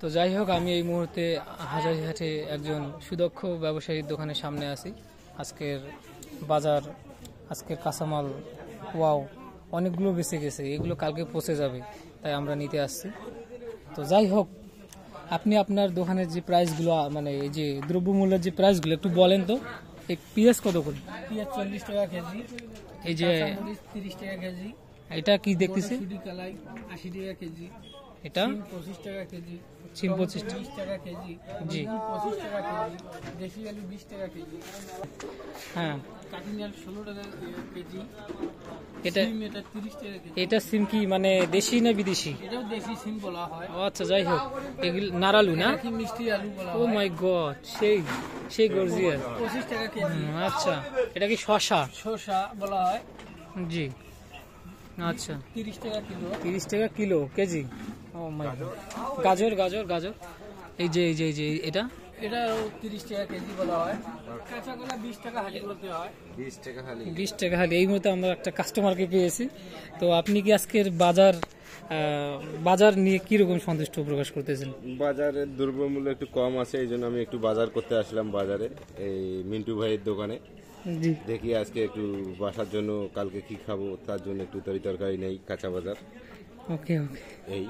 তো যাই হোক, আমি এই মুহূর্তে হাজারিহাটে একজন সুদক্ষ ব্যবসায়ীর দোকানের সামনে আছি। আজকের বাজার, আজকের কাঁচামাল ওয়াও অনেকগুলো বেঁচে গেছে, এগুলো কালকে পচে যাবে, তাই আমরা নিতে আসছি। তো যাই হোক, আপনি আপনার দোকানের যে প্রাইসগুলো, মানে এই যে দ্রব্যমূল্যের যে প্রাইসগুলো একটু বলেন তো। এই পেঁয়াজ কত করে? পেঁয়াজ 40 টাকা কেজি, এই যে 30 টাকা কেজি, এটা কি দেখতেছি, 80 টাকা কেজি, এটা 25 টাকা কেজি, সিম 25 20 টাকা কেজি, জি 25 টাকা কেজি, দেশি আলু 20 টাকা কেজি, হ্যাঁ। কাটিনাল 16 টাকা কেজি, এটা সিম এটা 30 টাকা কেজি। এটা সিম কি মানে দেশি না বিদেশি? এটাও দেশি সিম বলা হয়। ও আচ্ছা, যাই হোক, এগুলো নারালু না? এটা কি মিষ্টি আলু বলা ও হয়। মাই গড, সেই সেই গর্জিয়াস। 25 টাকা কেজি। আচ্ছা, এটা কি শসা? শসা বলা হয়। জি, আচ্ছা, 30 টাকা কিলো। 30 টাকা কিলো কেজি। ও মাই গড। গাজর গাজর গাজর, এই যে এই যে এই যে এটা এটাও 30 টাকা কেজি বলা হয়। কাঁচা কলা 20 টাকা হালি বলতে হয়। 20 টাকা হালি। এই মুহূর্তে আমরা একটা কাস্টমারকে পেয়েছি। তো আপনি কি আজকের বাজার নিয়ে কিরকম সন্তুষ্ট প্রকাশ করতেছেন? বাজারের দ্রব্যমূল্য একটু কম আছে, এই জন্য আমি একটু বাজার করতে আসলাম বাজারে, এই মিন্টু ভাইয়ের দোকানে। জি, দেখি আজকে একটু বাসার জন্য কালকে কি খাবো তার জন্য একটু তরি তরকারি নেই, কাঁচা বাজার ওকে ওকে। এই